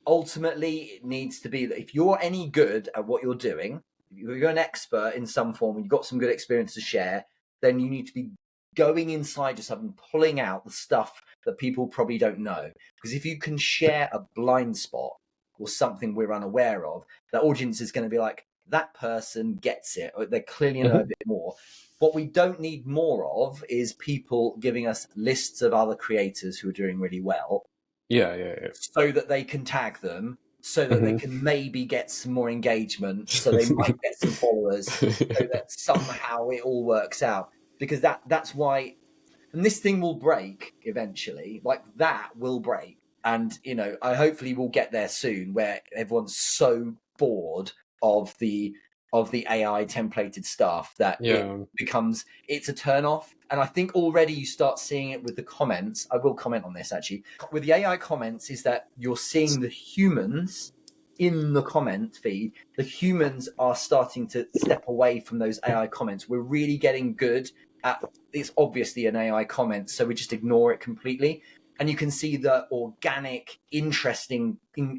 ultimately, it needs to be that if you're any good at what you're doing, if you're an expert in some form, and you've got some good experience to share, then you need to be going inside yourself and pulling out the stuff that people probably don't know. Because if you can share a blind spot or something we're unaware of, the audience is going to be like, that person gets it, or they clearly know a bit more. What we don't need more of is people giving us lists of other creators who are doing really well, so that they can tag them, so that they can maybe get some more engagement, so they might get some followers, so that somehow it all works out. Because that's why, and this thing will break eventually, like that will break. And, you know, I hopefully will get there soon, where everyone's so bored of the AI templated stuff that it's a turn off. And I think already you start seeing it with the comments. I will comment on this actually. With the AI comments, is that you're seeing the humans in the comment feed. The humans are starting to step away from those AI comments. We're really getting good at, it's obviously an AI comment, so we just ignore it completely. And you can see the organic, interesting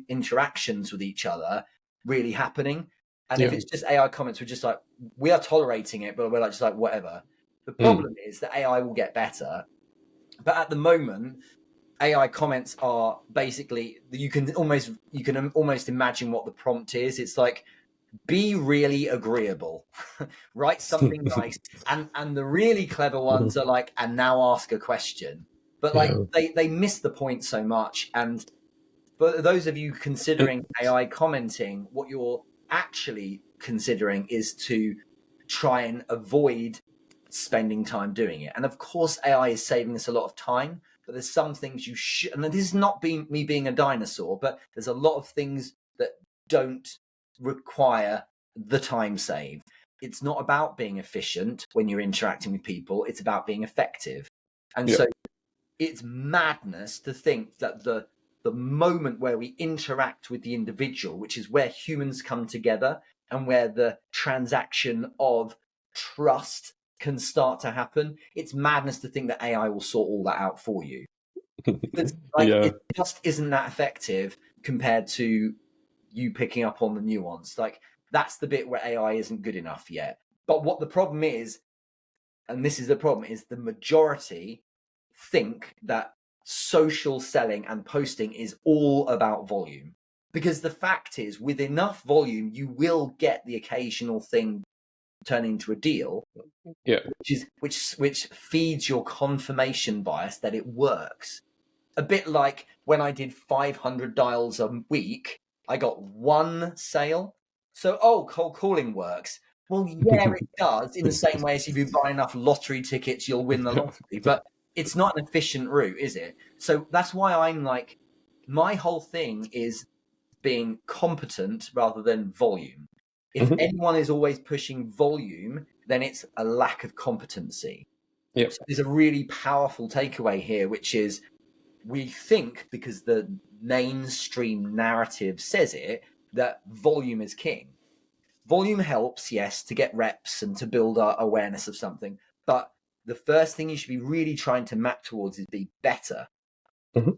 interactions with each other really happening. And if it's just AI comments, we're just like, we are tolerating it, but we're like, just like, whatever. The problem is that AI will get better. But at the moment, AI comments are basically, you can almost imagine what the prompt is. It's like, be really agreeable, write something nice. And the really clever ones are like, and now ask a question. But like they miss the point so much. And for those of you considering AI commenting, what you're actually considering is to try and avoid spending time doing it. And of course, AI is saving us a lot of time, but there's some things you should, and this is not me being a dinosaur, but there's a lot of things that don't require the time save. It's not about being efficient when you're interacting with people, it's about being effective. And so it's madness to think that the moment where we interact with the individual, which is where humans come together and where the transaction of trust can start to happen, it's madness to think that AI will sort all that out for you. It's like, it just isn't that effective compared to you picking up on the nuance. Like, that's the bit where AI isn't good enough yet. But what the problem is, and this is the problem, is the majority think that social selling and posting is all about volume. Because the fact is, with enough volume, you will get the occasional thing turn into a deal, which feeds your confirmation bias that it works. A bit like when I did 500 dials a week, I got one sale. So, cold calling works. Well, yeah, it does, in the same way as if you buy enough lottery tickets, you'll win the lottery. But it's not an efficient route, is it? So that's why I'm like, my whole thing is being competent rather than volume. If anyone is always pushing volume, then it's a lack of competency. So there's a really powerful takeaway here, which is, we think, because the mainstream narrative says it, that volume is king. Volume helps, yes, to get reps and to build our awareness of something. But the first thing you should be really trying to map towards is be better.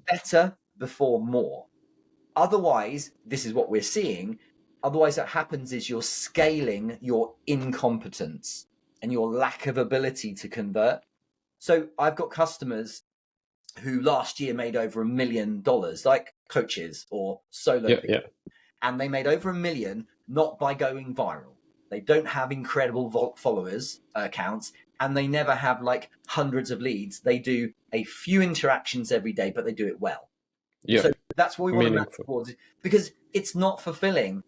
Better before more. Otherwise, this is what we're seeing. Otherwise, what happens is you're scaling your incompetence and your lack of ability to convert. So I've got customers who last year made over $1 million, like coaches or solo people. And they made over $1 million, not by going viral. They don't have incredible followers accounts, and they never have like hundreds of leads. They do a few interactions every day, but they do it well. So that's what we want to map towards, because it's not fulfilling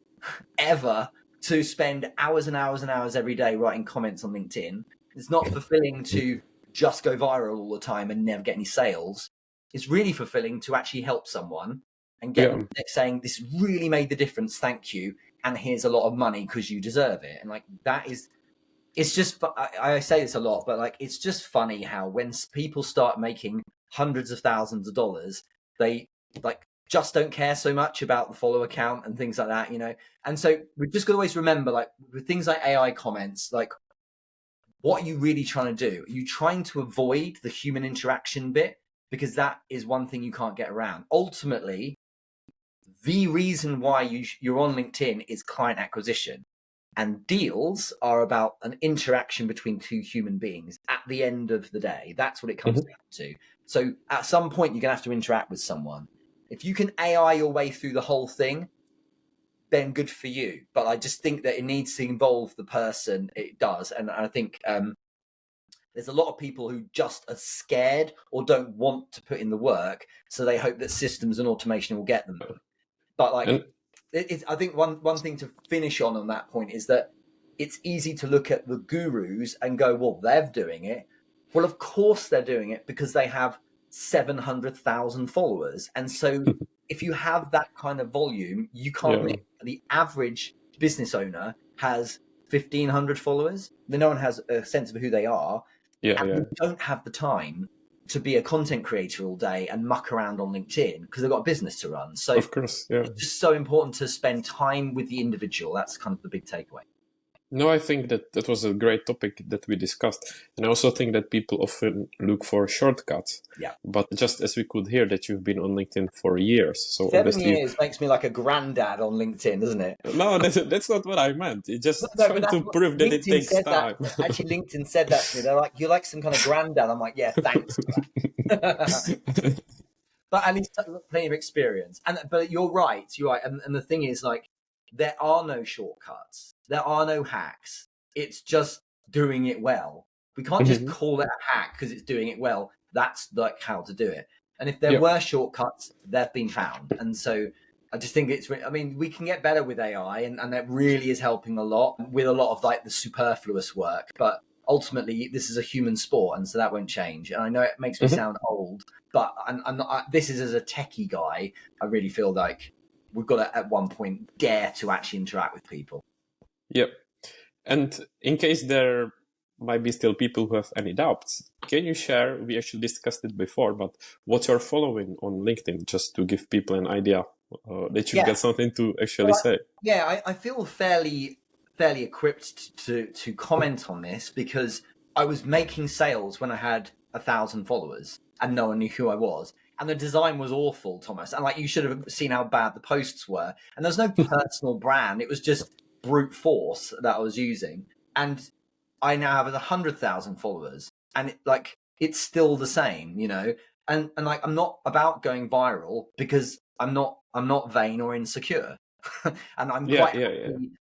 ever to spend hours and hours and hours every day writing comments on LinkedIn. It's not fulfilling to just go viral all the time and never get any sales. It's really fulfilling to actually help someone and get them saying, this really made the difference, thank you, and here's a lot of money because you deserve it. And like, that is, it's just, I say this a lot, but like, it's just funny how when people start making hundreds of thousands of dollars, they like just don't care so much about the follower count and things like that, you know? And so we've just got to always remember, like, with things like AI comments, like, what are you really trying to do? Are you trying to avoid the human interaction bit? Because that is one thing you can't get around. Ultimately, the reason why you're on LinkedIn is client acquisition. And deals are about an interaction between two human beings at the end of the day. That's what it comes down to. So at some point, you're going to have to interact with someone. If you can AI your way through the whole thing, then good for you. But I just think that it needs to involve the person it does. And I think there's a lot of people who just are scared or don't want to put in the work, so they hope that systems and automation will get them. But like, And I think one thing to finish on that point is that it's easy to look at the gurus and go, well, they're doing it. Well, of course they're doing it because they have 700,000 followers. And so if you have that kind of volume, you can't yeah, the average business owner has 1,500 followers. No one has a sense of who they are. yeah, And yeah. they don't have the time to be a content creator all day and muck around on LinkedIn because they've got a business to run. So Of course, yeah. it's just so important to spend time with the individual. That's kind of the big takeaway. No, I think that was a great topic that we discussed. And I also think that people often look for shortcuts. Yeah. But just as we could hear that you've been on LinkedIn for years. So 7 obviously, years makes me like a granddad on LinkedIn, doesn't it? no, that's not what I meant. It just No, trying but to prove that it LinkedIn takes said time. that. Actually, LinkedIn said that to me. They're like, "You're like some kind of granddad." I'm like, "Yeah, thanks for that." But at least plenty of experience. But you're right. You're right. And the thing is, like, there are no shortcuts. There are no hacks. It's just doing it well. We can't just call it a hack because it's doing it well. That's like how to do it. And if there were shortcuts, they've been found. And so I just think I mean, we can get better with AI, and that really is helping a lot with a lot of like the superfluous work. But ultimately, this is a human sport, and so that won't change. And I know it makes me sound old, but this is as a techie guy, I really feel like we've got to, at one point, dare to actually interact with people. Yep. And in case there might be still people who have any doubts, can you share, we actually discussed it before, but what you're following on LinkedIn, just to give people an idea that you've got something to actually say? I feel fairly equipped to comment on this because I was making sales when I had 1,000 followers and no one knew who I was. And the design was awful, Thomas. And like, you should have seen how bad the posts were. And there's no personal brand. It was just brute force that I was using. And I now have 100,000 followers, and it's still the same, you know. And like, I'm not about going viral because I'm not vain or insecure, and I'm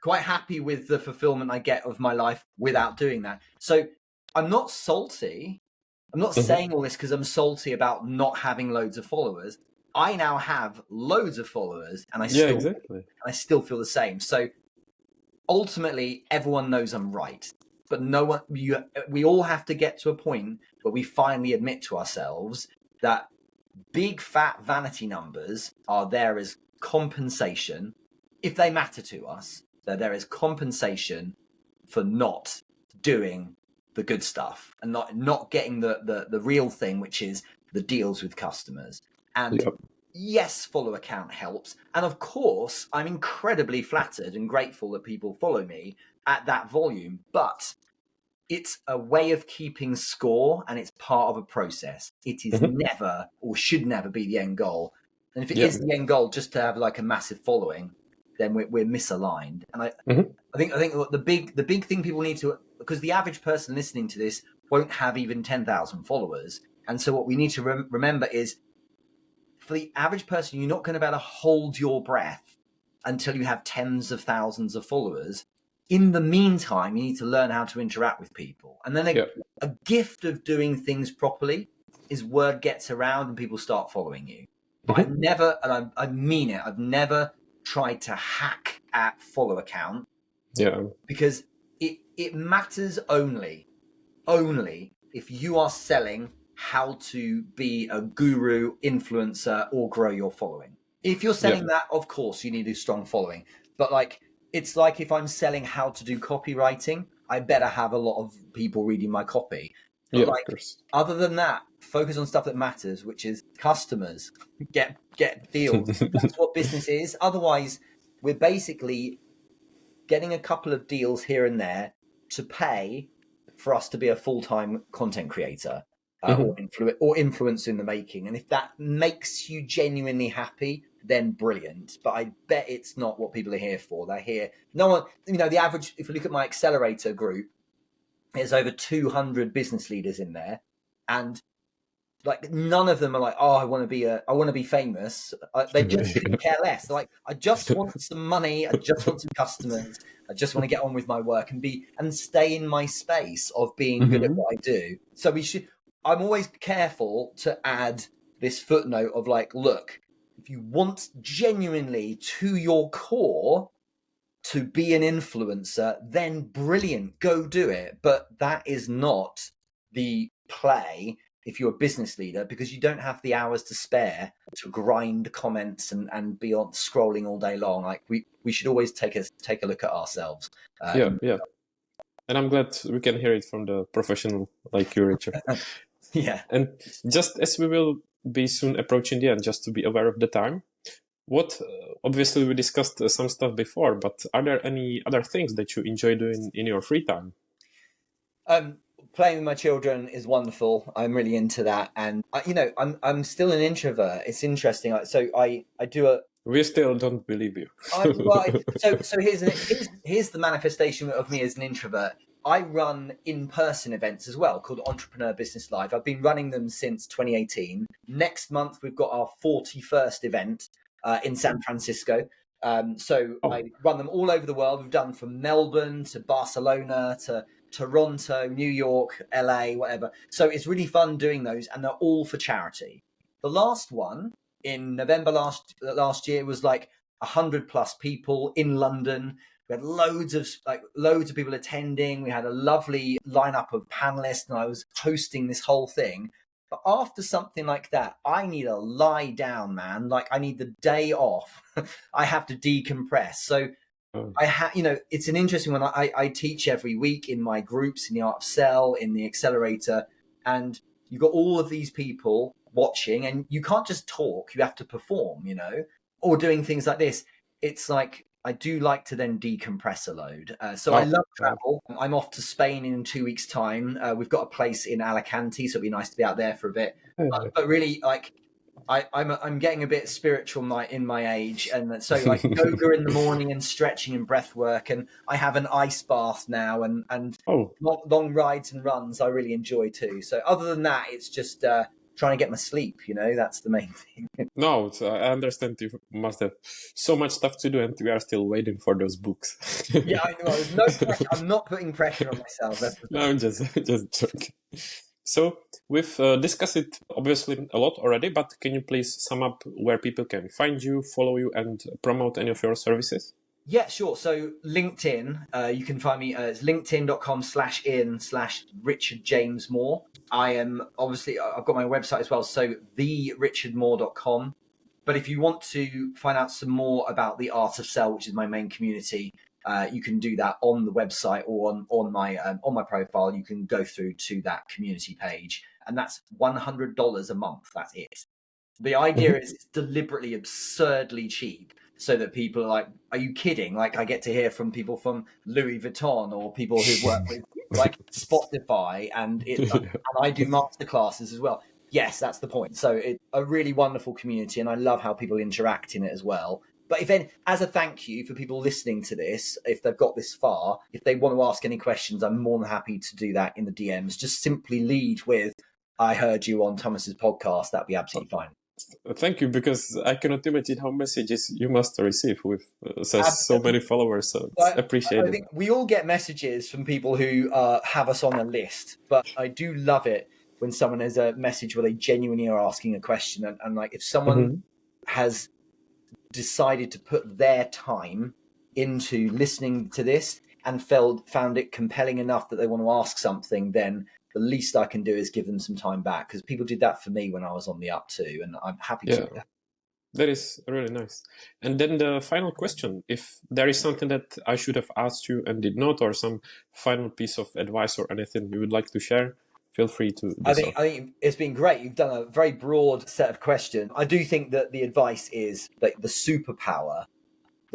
quite happy with the fulfillment I get of my life without doing that. So I'm not salty. I'm not saying all this because I'm salty about not having loads of followers. I now have loads of followers, and I still feel the same. So ultimately, everyone knows I'm right. But no one, we all have to get to a point where we finally admit to ourselves that big fat vanity numbers are there as compensation. If they matter to us, they're there as compensation for not doing the good stuff and not getting the real thing, which is the deals with customers. And yes, follow account helps. And of course, I'm incredibly flattered and grateful that people follow me at that volume, but it's a way of keeping score, and it's part of a process. It is never, or should never be, the end goal. And if it is the end goal just to have like a massive following, then we're misaligned. And I think the big thing people need to, because the average person listening to this won't have even 10,000 followers. And so what we need to remember is, for the average person, you're not going to be able to hold your breath until you have tens of thousands of followers. In the meantime, you need to learn how to interact with people. And then a gift of doing things properly is word gets around and people start following you. But I've never, and I mean it, I've never tried to hack at follow account. Yeah. Because it matters only if you are selling how to be a guru, influencer, or grow your following. If you're selling that, of course, you need a strong following. But like, it's like if I'm selling how to do copywriting, I better have a lot of people reading my copy. But of course. Other than that, focus on stuff that matters, which is customers, get deals. That's what business is. Otherwise, we're basically getting a couple of deals here and there to pay for us to be a full-time content creator or influencer in the making. And if that makes you genuinely happy, then brilliant. But I bet it's not what people are here for. They're here. No one, the average, if you look at my accelerator group, there's over 200 business leaders in there. And like none of them are like, oh, I want to be famous. They just couldn't care less. They're like, I just want some money. I just want some customers. I just want to get on with my work and stay in my space of being good at Mhm. what I do. So I'm always careful to add this footnote of like, look, if you want genuinely to your core to be an influencer, then brilliant, go do it. But that is not the play if you're a business leader, because you don't have the hours to spare to grind comments and be on scrolling all day long. Like we should always take a look at ourselves. Yeah, yeah. And I'm glad we can hear it from the professional like you, Richard. Yeah. And just as we will be soon approaching the end, just to be aware of the time, what obviously we discussed some stuff before, but are there any other things that you enjoy doing in your free time? Playing with my children is wonderful. I'm really into that, and I'm still an introvert. It's interesting. So I do a We still don't believe you. So here's the manifestation of me as an introvert. I run in-person events as well called Entrepreneur Business Live. I've been running them since 2018. Next month we've got our 41st event in San Francisco. So I run them all over the world. We've done from Melbourne to Barcelona to Toronto, New York, LA, whatever. So it's really fun doing those, and they're all for charity. The last one in November last year was like 100+ people in London. We had loads of people attending. We had a lovely lineup of panelists, and I was hosting this whole thing. But after something like that, I need a lie down, man. Like I need the day off. I have to decompress. So it's an interesting one. I teach every week in my groups, in the Art of Sell, in the Accelerator, and you've got all of these people watching, and you can't just talk, you have to perform, or doing things like this. It's like, I do like to then decompress a load. So I love travel. I'm off to Spain in 2 weeks' time. We've got a place in Alicante, so it'd be nice to be out there for a bit. But really, like, I'm getting a bit spiritual in my age, and so like yoga in the morning and stretching and breath work, and I have an ice bath now, and long rides and runs I really enjoy too. So other than that, it's just trying to get my sleep. That's the main thing. No, I understand you must have so much stuff to do, and we are still waiting for those books. Yeah, I know. There's no pressure. I'm not putting pressure on myself. No, I'm just joking. So we've discussed it obviously a lot already, but can you please sum up where people can find you, follow you, and promote any of your services? Yeah, sure. So LinkedIn, you can find me as linkedin.com/in/Richard James Moore. I am obviously, I've got my website as well, so therichdmoore.com. But if you want to find out some more about the Art of Sell, which is my main community, you can do that on the website or on my profile. You can go through to that community page, and that's $100 a month. That's it. The idea is it's deliberately absurdly cheap, so that people are like, are you kidding? Like, I get to hear from people from Louis Vuitton or people who work with like Spotify, and I do masterclasses as well. Yes, that's the point. So it's a really wonderful community, and I love how people interact in it as well. But as a thank you for people listening to this, if they've got this far, if they want to ask any questions, I'm more than happy to do that in the DMs. Just simply lead with, I heard you on Thomas's podcast. That'd be absolutely fine. Thank you, because I cannot imagine how messages you must receive with so many followers. So it's appreciated. I think we all get messages from people who have us on a list, but I do love it when someone has a message where they genuinely are asking a question. And like, if someone has decided to put their time into listening to this and found it compelling enough that they want to ask something, then the least I can do is give them some time back, because people did that for me when I was on the up too, and I'm happy to do that. That is really nice. And then the final question, if there is something that I should have asked you and did not, or some final piece of advice or anything you would like to share, feel free to do I think it's been great. You've done a very broad set of questions. I do think that the advice is that the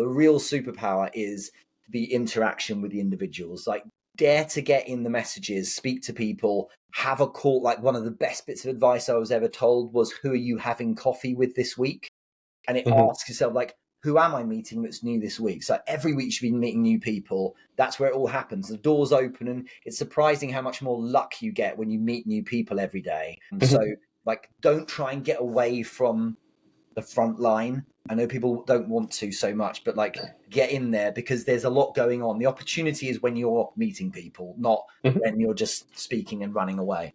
real superpower is the interaction with the individuals. Like, dare to get in the messages, speak to people, have a call. Like, one of the best bits of advice I was ever told was, who are you having coffee with this week? And it asks yourself, like, who am I meeting that's new this week? So every week you should be meeting new people. That's where it all happens. The doors open, and it's surprising how much more luck you get when you meet new people every day. And so Like, don't try and get away from the front line. I know people don't want to so much, but like, get in there, because there's a lot going on. The opportunity is when you're meeting people, not when you're just speaking and running away.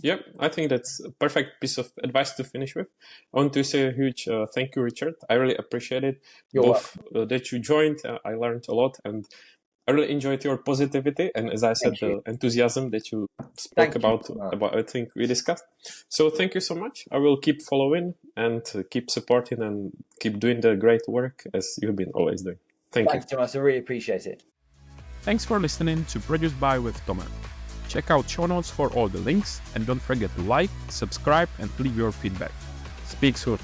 Yep, I think that's a perfect piece of advice to finish with. I want to say a huge thank you, Richard. I really appreciate it. You're That you joined. I learned a lot, and I really enjoyed your positivity and, as I said, the enthusiasm that you spoke about everything we discussed. So thank you so much. I will keep following and keep supporting and keep doing the great work as you've been always doing. Thank you. Thanks, Thomas. I really appreciate it. Thanks for listening to Produced by with Tommen. Check out show notes for all the links, and don't forget to like, subscribe, and leave your feedback. Speak soon.